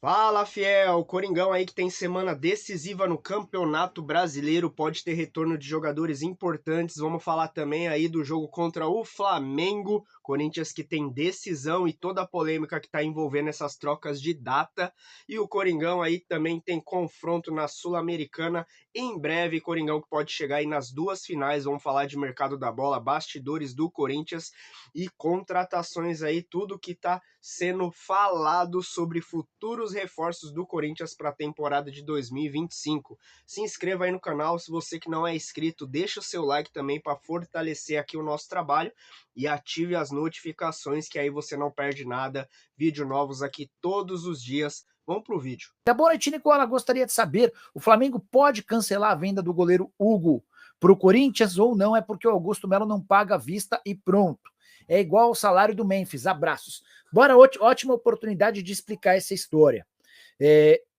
Fala, fiel! O Coringão aí que tem semana decisiva no Campeonato Brasileiro, pode ter retorno de jogadores importantes. Vamos falar também aí do jogo contra o Flamengo, Corinthians que tem decisão e toda a polêmica que está envolvendo essas trocas de data. E o Coringão aí também tem confronto na Sul-Americana em breve. Coringão que pode chegar aí nas duas finais. Vamos falar de mercado da bola, bastidores do Corinthians e contratações aí, tudo que está sendo falado sobre futuros reforços do Corinthians para a temporada de 2025. Se inscreva aí no canal, se você que não é inscrito, deixa o seu like também para fortalecer aqui o nosso trabalho e ative as notificações que aí você não perde nada. Vídeo novos aqui todos os dias. Vamos pro vídeo. Boa noite, Nicola. Gostaria de saber, o Flamengo pode cancelar a venda do goleiro Hugo para o Corinthians ou não? É porque o Augusto Melo não paga à vista e pronto. É igual ao salário do Memphis. Abraços. Bora, ótima oportunidade de explicar essa história.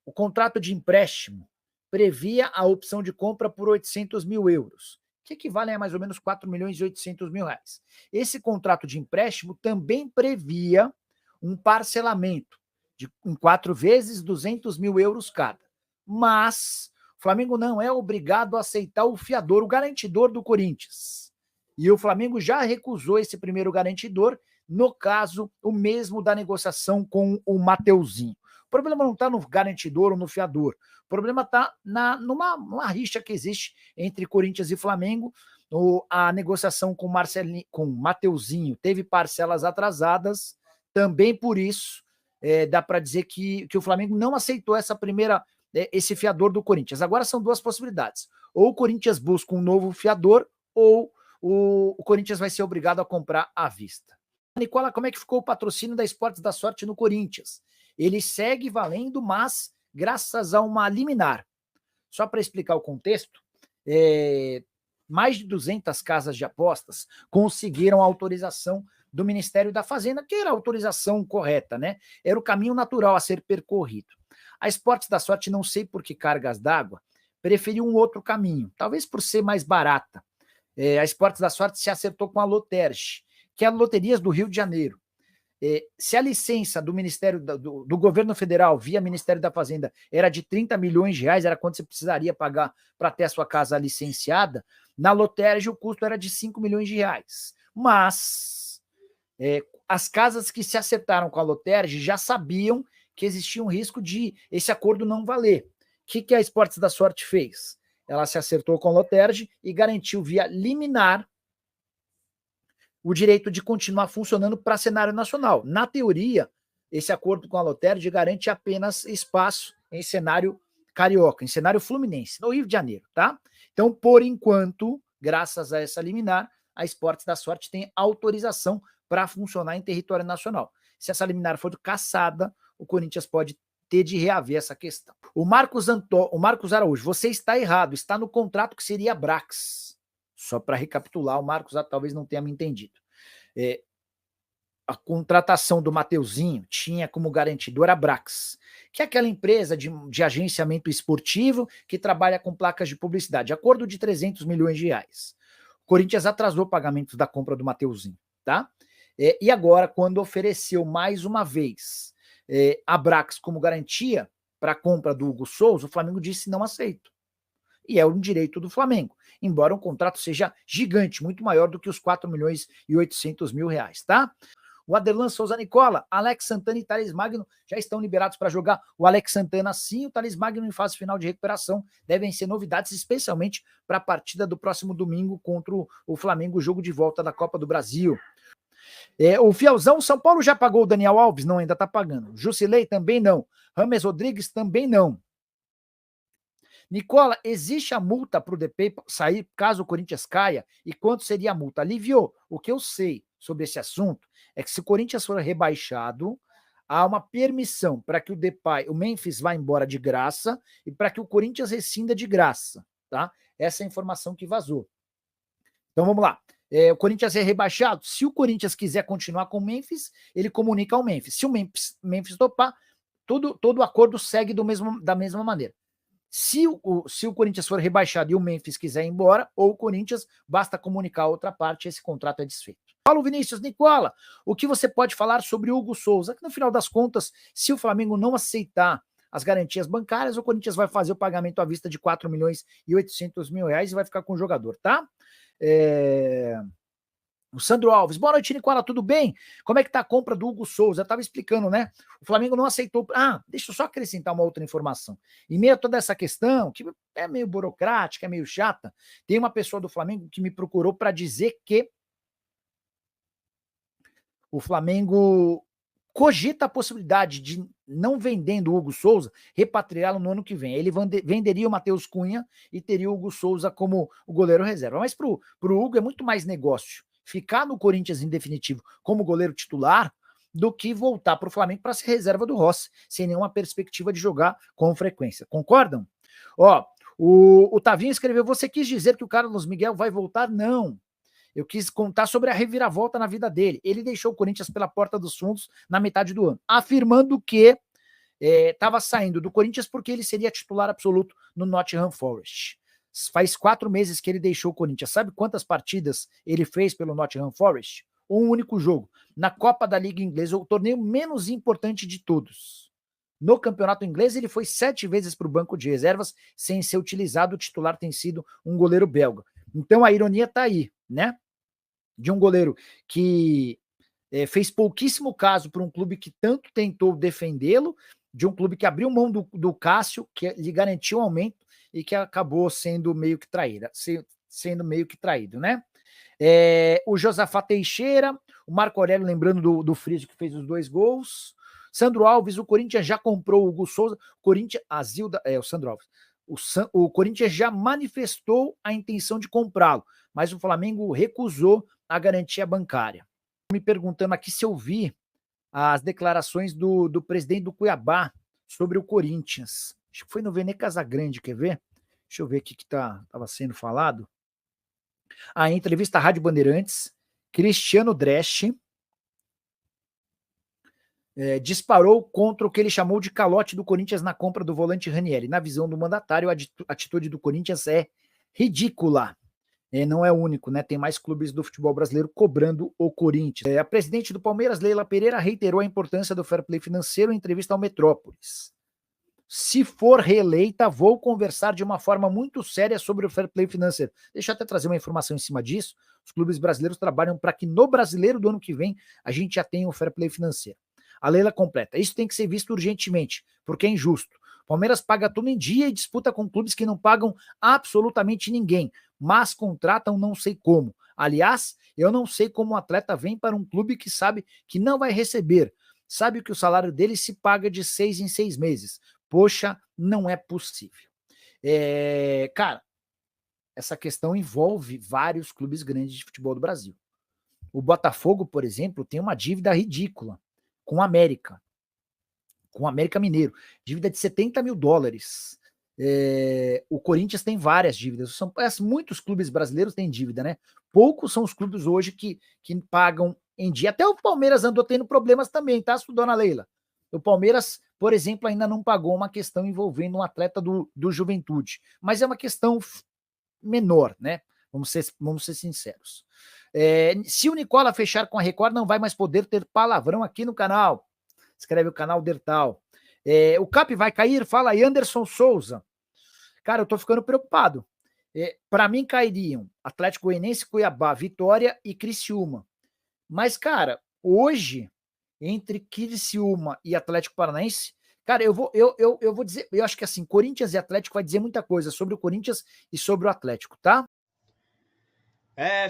O contrato de empréstimo previa a opção de compra por 800 mil euros, que equivalem a mais ou menos 4 milhões e 800 mil reais. Esse contrato de empréstimo também previa um parcelamento em 4 vezes 200 mil euros cada. Mas o Flamengo não é obrigado a aceitar o fiador, o garantidor do Corinthians. E o Flamengo já recusou esse primeiro garantidor, no caso, o mesmo da negociação com o Mateuzinho. O problema não está no garantidor ou no fiador. O problema está numa rixa que existe entre Corinthians e Flamengo. A negociação com o Mateuzinho teve parcelas atrasadas, também por isso dá para dizer que o Flamengo não aceitou esse fiador do Corinthians. Agora são duas possibilidades. Ou o Corinthians busca um novo fiador, ou o Corinthians vai ser obrigado a comprar à vista. Nicola, como é que ficou o patrocínio da Esportes da Sorte no Corinthians? Ele segue valendo, mas graças a uma liminar. Só para explicar o contexto, mais de 200 casas de apostas conseguiram a autorização do Ministério da Fazenda, que era a autorização correta, né? Era o caminho natural a ser percorrido. A Esportes da Sorte, não sei por que cargas d'água, preferiu um outro caminho, talvez por ser mais barata. A Esportes da Sorte se acertou com a Loterge, que é a Loterias do Rio de Janeiro. Se a licença do Ministério do Governo Federal via Ministério da Fazenda era de 30 milhões de reais, era quanto você precisaria pagar para ter a sua casa licenciada, na Loterge o custo era de 5 milhões de reais. Mas as casas que se acertaram com a Loterge já sabiam que existia um risco de esse acordo não valer. O que a Esportes da Sorte fez? Ela se acertou com a Loterge e garantiu via liminar o direito de continuar funcionando para cenário nacional. Na teoria, esse acordo com a Loterge garante apenas espaço em cenário carioca, em cenário fluminense, no Rio de Janeiro, tá? Então, por enquanto, graças a essa liminar, a Esportes da Sorte tem autorização para funcionar em território nacional. Se essa liminar for cassada, o Corinthians pode ter de reaver essa questão. O Marcos Araújo, você está errado, está no contrato que seria Brax. Só para recapitular, o Marcos talvez não tenha me entendido. A contratação do Mateuzinho tinha como garantidor a Brax, que é aquela empresa de agenciamento esportivo que trabalha com placas de publicidade, acordo de 300 milhões de reais. O Corinthians atrasou o pagamento da compra do Mateuzinho, tá? E agora, quando ofereceu mais uma vez a Brax como garantia para a compra do Hugo Souza, o Flamengo disse não aceito. E é um direito do Flamengo, embora o contrato seja gigante, muito maior do que os 4 milhões e 800 mil reais, tá? O Aderlan Souza Nicola, Alex Santana e Thales Magno já estão liberados para jogar. O Alex Santana sim, o Thales Magno em fase final de recuperação. Devem ser novidades, especialmente para a partida do próximo domingo contra o Flamengo, jogo de volta da Copa do Brasil. O Fielzão, São Paulo já pagou o Daniel Alves? Não, ainda está pagando. Jusilei também não. Rames Rodrigues também não. Nicola, existe a multa para o DP sair caso o Corinthians caia? E quanto seria a multa? Aliviou. O que eu sei sobre esse assunto é que se o Corinthians for rebaixado, há uma permissão para que o Memphis vá embora de graça e para que o Corinthians rescinda de graça, tá? Essa é a informação que vazou. Então vamos lá. O Corinthians é rebaixado. Se o Corinthians quiser continuar com o Memphis, ele comunica ao Memphis. Se o Memphis topar, todo o acordo segue da mesma maneira. Se o Corinthians for rebaixado e o Memphis quiser ir embora, ou o Corinthians, basta comunicar a outra parte, esse contrato é desfeito. Paulo Vinícius, Nicola, o que você pode falar sobre o Hugo Souza? Que no final das contas, se o Flamengo não aceitar as garantias bancárias, o Corinthians vai fazer o pagamento à vista de 4 milhões e 800 mil reais e vai ficar com o jogador, tá? O Sandro Alves, boa noite, Nicola, tudo bem? Como é que tá a compra do Hugo Souza? Eu tava explicando, né? O Flamengo não aceitou. Ah, deixa eu só acrescentar uma outra informação. Em meio a toda essa questão, que é meio burocrática, é meio chata, tem uma pessoa do Flamengo que me procurou para dizer que o Flamengo cogita a possibilidade de, não vendendo o Hugo Souza, repatriá-lo no ano que vem. Ele venderia o Matheus Cunha e teria o Hugo Souza como o goleiro reserva. Mas para o Hugo é muito mais negócio ficar no Corinthians em definitivo como goleiro titular do que voltar para o Flamengo para ser reserva do Rossi, sem nenhuma perspectiva de jogar com frequência. Concordam? Ó, o Tavinho escreveu, você quis dizer que o Carlos Miguel vai voltar? Não. Eu quis contar sobre a reviravolta na vida dele. Ele deixou o Corinthians pela porta dos fundos na metade do ano, afirmando que estava saindo do Corinthians porque ele seria titular absoluto no Nottingham Forest. Faz 4 meses que ele deixou o Corinthians. Sabe quantas partidas ele fez pelo Nottingham Forest? Um único jogo. Na Copa da Liga Inglesa, o torneio menos importante de todos. No campeonato inglês, ele foi 7 vezes para o banco de reservas sem ser utilizado. O titular tem sido um goleiro belga. Então a ironia está aí, né? De um goleiro que fez pouquíssimo caso para um clube que tanto tentou defendê-lo, de um clube que abriu mão do Cássio, que lhe garantiu um aumento e que acabou sendo meio que traído, né? O Josafá Teixeira, o Marco Aurélio lembrando do Friso que fez os 2 gols. Sandro Alves, o Corinthians já comprou o Hugo Souza. O Sandro Alves. O Corinthians já manifestou a intenção de comprá-lo, mas o Flamengo recusou a garantia bancária. Me perguntando aqui se eu vi as declarações do presidente do Cuiabá sobre o Corinthians. Acho que foi no Vene Casagrande, quer ver? Deixa eu ver o que estava sendo falado. A entrevista à Rádio Bandeirantes, Cristiano Dresch disparou contra o que ele chamou de calote do Corinthians na compra do volante Ranieri. Na visão do mandatário, a atitude do Corinthians é ridícula. Não é o único, né? Tem mais clubes do futebol brasileiro cobrando o Corinthians. A presidente do Palmeiras, Leila Pereira, reiterou a importância do fair play financeiro em entrevista ao Metrópolis. Se for reeleita, vou conversar de uma forma muito séria sobre o fair play financeiro. Deixa eu até trazer uma informação em cima disso. Os clubes brasileiros trabalham para que no brasileiro do ano que vem a gente já tenha o fair play financeiro. A Leila completa. Isso tem que ser visto urgentemente, porque é injusto. Palmeiras paga tudo em dia e disputa com clubes que não pagam absolutamente ninguém, mas contratam não sei como. Aliás, eu não sei como um atleta vem para um clube que sabe que não vai receber, sabe que o salário dele se paga de 6 em 6 meses. Poxa, não é possível. Cara, essa questão envolve vários clubes grandes de futebol do Brasil. O Botafogo, por exemplo, tem uma dívida ridícula com o América Mineiro, dívida de 70 mil dólares. O Corinthians tem várias dívidas. Muitos clubes brasileiros têm dívida, né? Poucos são os clubes hoje que pagam em dia. Até o Palmeiras andou tendo problemas também, tá, dona Leila? O Palmeiras, por exemplo, ainda não pagou uma questão envolvendo um atleta do Juventude, mas é uma questão menor, né? Vamos ser sinceros. Se o Nicola fechar com a Record, não vai mais poder ter palavrão aqui no canal. Escreve o canal Dertal. O CAP vai cair? Fala aí, Anderson Souza. Cara, eu tô ficando preocupado. Para mim cairiam Atlético Goianiense, Cuiabá, Vitória e Criciúma. Mas, cara, hoje, entre Criciúma e Atlético Paranaense, cara, eu vou dizer, eu acho que assim, Corinthians e Atlético vai dizer muita coisa sobre o Corinthians e sobre o Atlético, tá?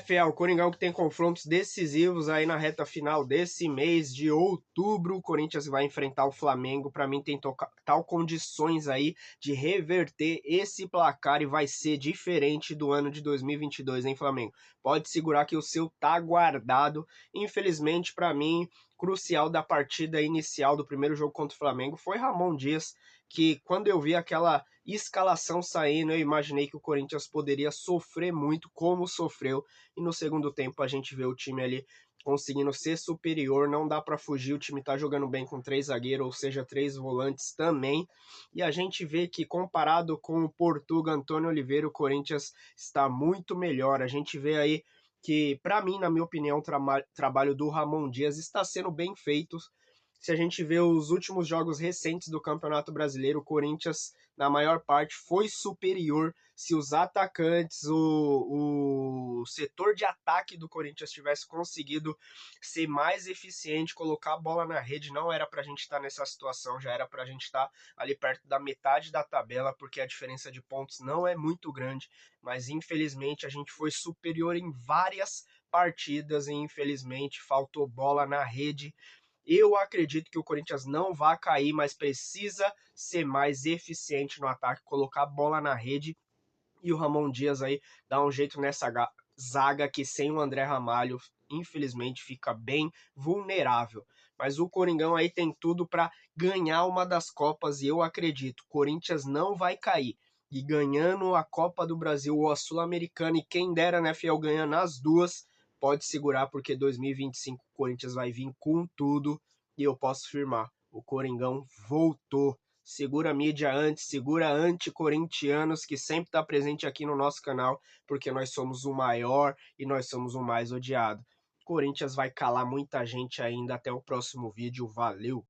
Fiel, o Coringão que tem confrontos decisivos aí na reta final desse mês de outubro. O Corinthians vai enfrentar o Flamengo. Para mim, tem tal condições aí de reverter esse placar e vai ser diferente do ano de 2022, hein, Flamengo? Pode segurar que o seu tá guardado. Infelizmente, para mim, crucial da partida inicial do primeiro jogo contra o Flamengo foi Ramon Dias, que quando eu vi aquela escalação saindo, eu imaginei que o Corinthians poderia sofrer muito, como sofreu, e no segundo tempo a gente vê o time ali conseguindo ser superior, não dá para fugir, o time tá jogando bem com 3 zagueiros, ou seja, 3 volantes também, e a gente vê que comparado com o Portuga Antônio Oliveira, o Corinthians está muito melhor, a gente vê aí que, para mim, na minha opinião, o trabalho do Ramon Dias está sendo bem feito. Se a gente vê os últimos jogos recentes do Campeonato Brasileiro, o Corinthians, na maior parte, foi superior. Se os atacantes, o setor de ataque do Corinthians tivesse conseguido ser mais eficiente, colocar a bola na rede, não era para a gente estar nessa situação, já era para a gente estar ali perto da metade da tabela, porque a diferença de pontos não é muito grande, mas infelizmente a gente foi superior em várias partidas e infelizmente faltou bola na rede. Eu acredito que o Corinthians não vai cair, mas precisa ser mais eficiente no ataque, colocar a bola na rede. E o Ramon Dias aí dá um jeito nessa zaga que sem o André Ramalho, infelizmente, fica bem vulnerável. Mas o Coringão aí tem tudo para ganhar uma das Copas e eu acredito, o Corinthians não vai cair. E ganhando a Copa do Brasil ou a Sul-Americana, e quem dera, né, Fiel, ganhando as duas, pode segurar, porque 2025 o Corinthians vai vir com tudo. E eu posso afirmar, o Coringão voltou. Segura a mídia antes, segura anti-corintianos que sempre está presente aqui no nosso canal, porque nós somos o maior e nós somos o mais odiado. Corinthians vai calar muita gente ainda. Até o próximo vídeo. Valeu!